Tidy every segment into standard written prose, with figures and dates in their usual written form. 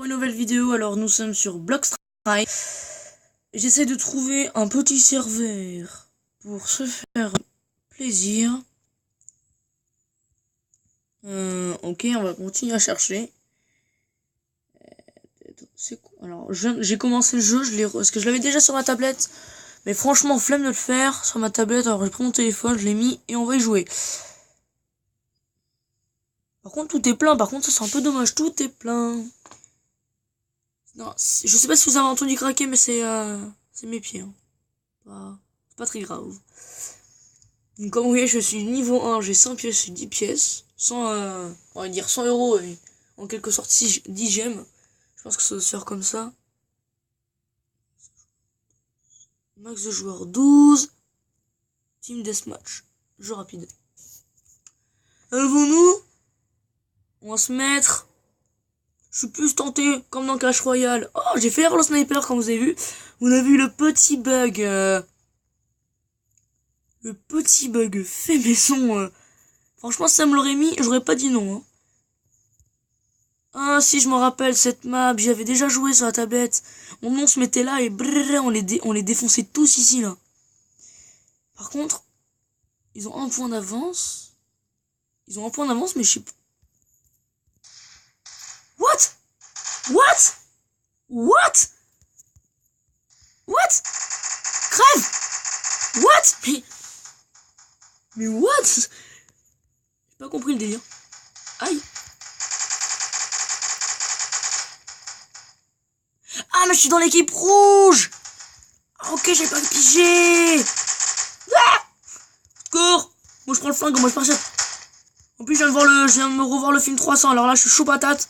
une nouvelle vidéo. Alors nous sommes sur Blockstrike. J'essaie de trouver un petit serveur pour se faire plaisir. Ok, on va continuer à chercher. C'est quoi? Alors j'ai commencé le jeu, parce que je l'avais déjà sur ma tablette. Mais franchement, flemme de le faire sur ma tablette. Alors j'ai pris mon téléphone, je l'ai mis et on va y jouer. Par contre, tout est plein. Par contre, ça c'est un peu dommage. Tout est plein. Non, je sais pas si vous avez entendu craquer, mais c'est mes pieds. Hein. C'est pas très grave. Donc, comme vous voyez, je suis niveau 1, j'ai 100 pièces, j'ai 10 pièces. 100, on va dire 100 euros, et en quelque sorte 10 gemmes. Je pense que ça doit se faire comme ça. Max de joueurs 12. Team Deathmatch. Jeu rapide. Avons-nous? On va se mettre. Je suis plus tenté, comme dans Clash Royale. Oh, j'ai fait le sniper, comme vous avez vu. On a vu le petit bug. Le petit bug fait maison. Franchement, ça me l'aurait mis, j'aurais pas dit non. Hein. Ah, si, je me rappelle, cette map, j'y avais déjà joué sur la tablette. On se mettait là et brrr, on les défonçait tous ici, là. Par contre, ils ont un point d'avance. Mais je sais pas. What? Crève! Mais what? J'ai pas compris le délire. Aïe. Ah, mais je suis dans l'équipe rouge. Ok, j'ai pas pigé. Ah, secours. Moi, je prends le flingue, moi, je parachute. En plus, je viens de me revoir le film 300. Alors là, je suis chaud patate.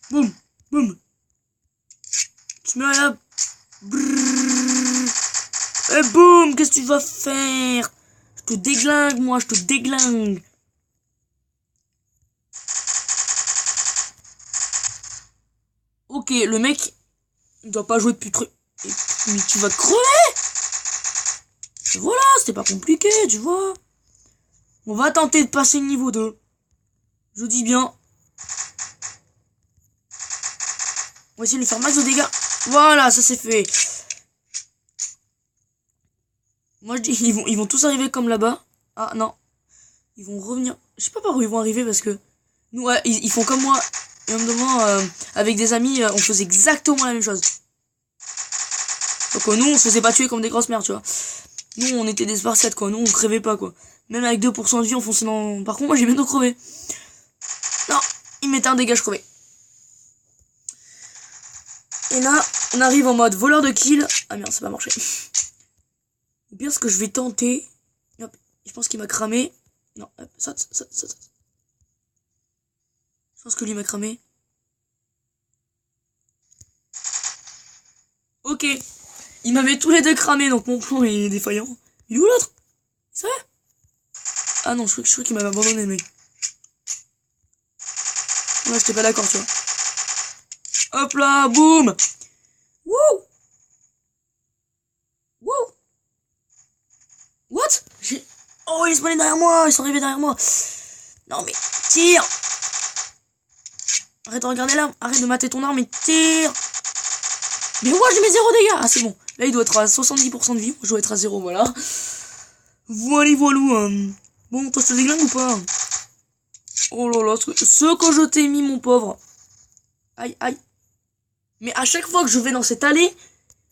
Boum. Tu mets là. Et boum. Qu'est-ce que tu vas faire? Je te déglingue, moi, je te déglingue. Ok, le mec, il doit pas jouer depuis très... Mais tu vas crever. Et voilà, c'était pas compliqué, tu vois. On va tenter de passer le niveau 2. Je dis bien. On va essayer de lui faire max de dégâts. Voilà, ça c'est fait. Moi je dis, ils vont tous arriver comme là-bas. Ah non. Ils vont revenir. Je sais pas par où ils vont arriver parce que... Nous, ouais, ils font comme moi. Et même de moi, avec des amis, on faisait exactement la même chose. Donc nous, on se faisait pas tuer comme des grosses merdes, tu vois. Nous, on était des Spartiates, quoi. Nous, on crevait pas, quoi. Même avec 2% de vie, on fonçait dans... Par contre, moi, j'ai bientôt crevé. Non, il mettait un dégât, je crevais. Et là, on arrive en mode voleur de kill. Ah merde, ça va marcher. Ou bien ce que je vais tenter. Hop, je pense qu'il m'a cramé. Non, hop, saute. Je pense que lui m'a cramé. Ok. Il m'avait tous les deux cramé, donc mon plan est défaillant. Il est où l'autre? C'est vrai? Ah non, je crois qu'il m'avait abandonné, le mec. Ouais, j'étais pas d'accord, tu vois. Hop là, boum. Wouh. What? Oh, il est spawné derrière moi. Ils sont arrivés derrière moi. Non, mais tire. Arrête de regarder là. Arrête de mater ton arme et tire. Mais moi, j'ai mes 0 dégâts. Ah, c'est bon. Là, il doit être à 70% de vie. Moi, je dois être à 0, voilà. Voilou. Bon, toi, je te déglingue ou pas? Oh là là, ce que je t'ai mis, mon pauvre. Aïe. Mais à chaque fois que je vais dans cette allée,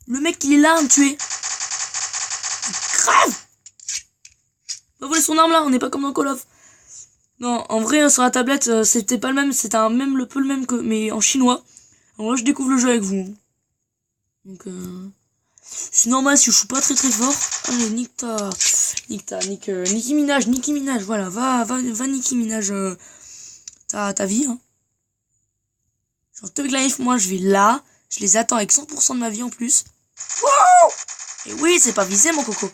le mec, il est là à me tuer. Crève! On va voler son arme là, on n'est pas comme dans Call of. Non, en vrai, sur la tablette, c'était pas le même, c'était un peu le même que, mais en chinois. Alors là, je découvre le jeu avec vous. Donc, c'est normal si je suis pas très fort. Allez, nique Nicki Minaj, voilà, va Nicki Minaj, ta vie, hein. Genre, Thug Life, moi, je vais là, je les attends avec 100% de ma vie en plus. Wow! Et oui, c'est pas visé, mon coco.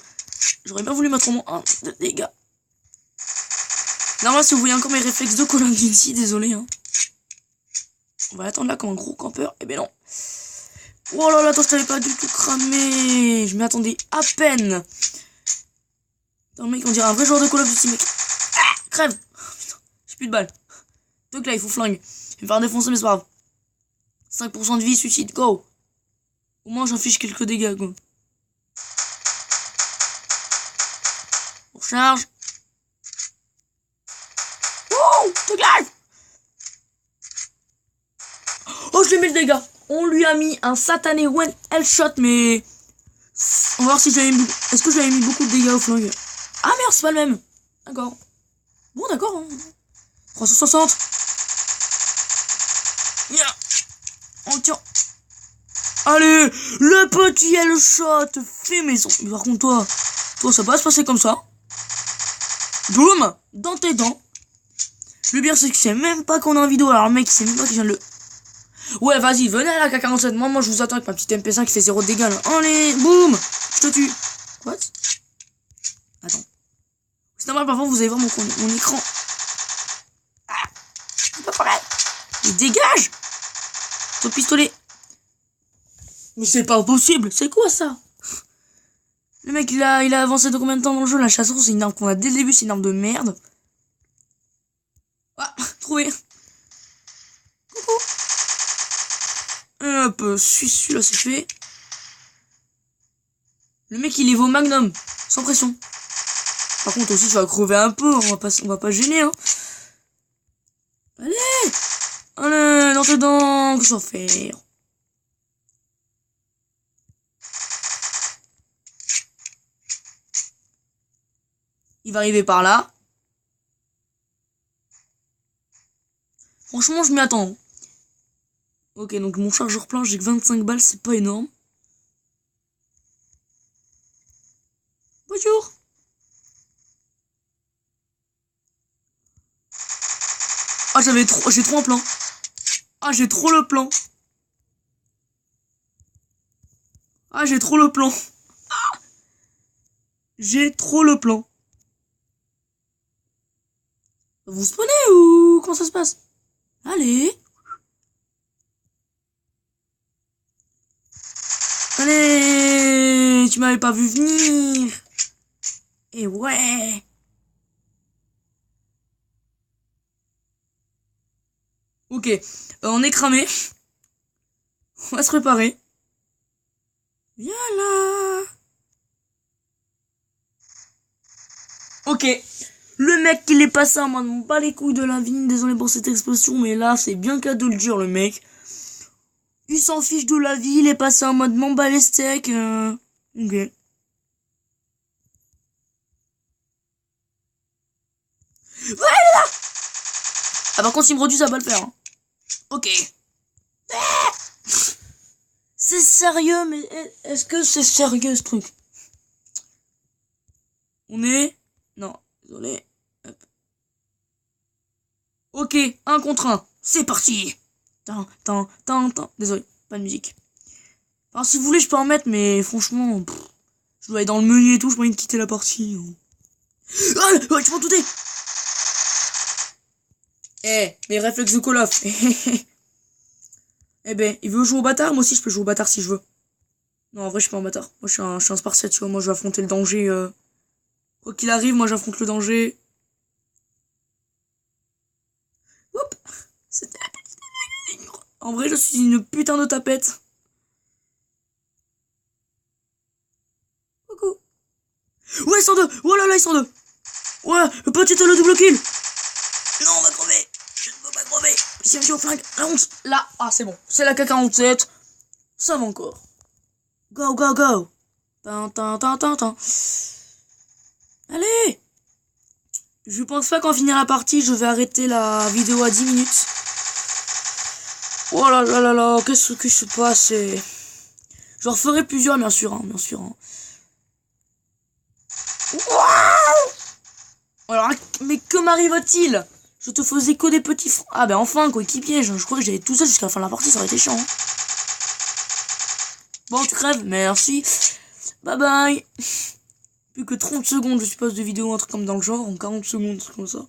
J'aurais bien voulu mettre au moins 1 de dégâts. Normalement, si vous voyez encore mes réflexes de Call of Duty, désolé, hein. On va attendre là comme un gros campeur. Eh ben non. Oh là là, attends, je t'avais pas du tout cramé. Je m'y attendais à peine. Attends, mec, on dirait un vrai joueur de Call of Duty, mec. Ah, crève. Oh, putain, j'ai plus de balles. Donc là, il faut flingue. Je vais me faire défoncer, mais c'est pas grave. 5% de vie, suicide, go. Au moins j'affiche quelques dégâts, go. On charge. Oh, dégage. Oh, je lui ai mis le dégât. On lui a mis un satané one headshot, mais... On va voir si j'avais mis... Est-ce que j'avais mis beaucoup de dégâts au flingue? Ah merde, c'est pas le même. D'accord. Bon, d'accord. Hein. 360. Yeah. On tient. Allez, le petit headshot fait maison. Mais par contre, toi, ça va pas se passer comme ça. Boum, dans tes dents. Le pire, c'est que je sais même pas qu'on a en vidéo. Alors, le mec, il sait même pas que je viens de le... Ouais, vas-y, venez à la K47. Moi, je vous attends avec ma petite MP5 qui fait 0 de dégâts, là. Allez, boum, je te tue. What? Attends. C'est normal, parfois, vous allez voir mon écran. Ah, c'est pas pareil. Il dégage. Ton pistolet. Mais c'est pas possible. C'est quoi, ça? Le mec, il a avancé de combien de temps dans le jeu? La chasseuse, c'est une arme qu'on a dès le début. C'est une arme de merde. Ah, trouvé. Coucou. Hop, celui-là, c'est fait. Le mec, il est au magnum. Sans pression. Par contre, aussi, tu vas crever un peu. On va pas gêner, hein. Allez. Allez, dans tes dents. Qu'est-ce qu'on va faire? Il va arriver par là. Franchement, je m'y attends. Ok, donc mon chargeur plein, j'ai que 25 balles, c'est pas énorme. Bonjour. Ah, j'ai trop un plan. Ah, j'ai trop le plan. Ah, j'ai trop le plan. Ah, j'ai trop le plan. Vous spawnez ou comment ça se passe? Allez. Allez, tu m'avais pas vu venir. Et ouais. Ok, on est cramé. On va se préparer. Viens là. Ok. Le mec, il est passé en mode, on bat les couilles de la vie. Désolé pour cette expression, mais là, c'est bien qu'à de le dire, le mec. Il s'en fiche de la vie, il est passé en mode, m'en bat les steaks. Ok. Ouais, il est là. Ah, par contre, s'il me redit, ça va le faire. Hein. Ok. C'est sérieux, mais est-ce que c'est sérieux, ce truc? On est... Non, désolé. Hop. Ok, 1 contre 1. C'est parti. Désolé, pas de musique. Alors, si vous voulez, je peux en mettre, mais franchement, je dois aller dans le menu et tout, je peux envie de quitter la partie. Ah, ouais, tu m'en doutais. Eh, mes réflexes de Call of. Eh ben, il veut jouer au bâtard, moi aussi je peux jouer au bâtard si je veux. Non, en vrai, je suis pas un bâtard. Moi, je suis un spartiate, tu vois. Moi, je vais affronter le danger. Quoi qu'il arrive, moi, j'affronte le danger. Hop. C'était la petite. En vrai, je suis une putain de tapette. Coucou. Ouais, ils sont deux. Oh là là, ils sont deux. Ouais, le petit le double kill. Non, on va crever. Je ne veux pas crever. Si on au flingue. La honte. Là. Ah, c'est bon. C'est la K47. Ça va encore. Go, go, go. Allez. Je pense pas qu'en finir la partie, je vais arrêter la vidéo à 10 minutes. Oh là là là là, qu'est-ce que se passe? Je referai plusieurs, bien sûr, hein, bien sûr. Hein. Wow. Alors, mais que m'arrive-t-il? Je te faisais que des petits... Ah ben enfin, coéquipier, je crois que j'allais tout seul jusqu'à la fin de la partie, ça aurait été chiant. Hein. Bon, tu crèves, merci. Bye bye. Plus que 30 secondes, je suppose, de vidéo, un truc comme dans le genre, en 40 secondes, un truc comme ça.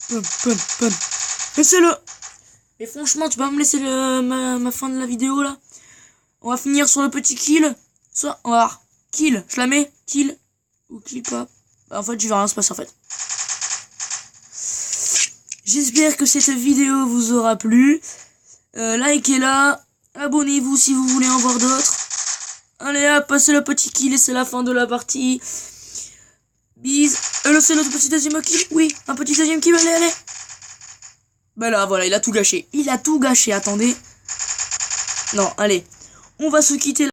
Pum. Laissez-le. Et franchement, tu peux me laisser ma fin de la vidéo, là? On va finir sur le petit kill. Soit, on va voir. Kill, je la mets. Kill. Ou kill pas. Bah, en fait, je vais rien se passer, en fait. J'espère que cette vidéo vous aura plu. Likez-la. Abonnez-vous si vous voulez en voir d'autres. Allez hop, passez le petit kill et c'est la fin de la partie. Bise. Là c'est notre petit deuxième kill. Oui, un petit deuxième kill, allez. Bah là, voilà, il a tout gâché. Il a tout gâché, attendez. Non, allez. On va se quitter là.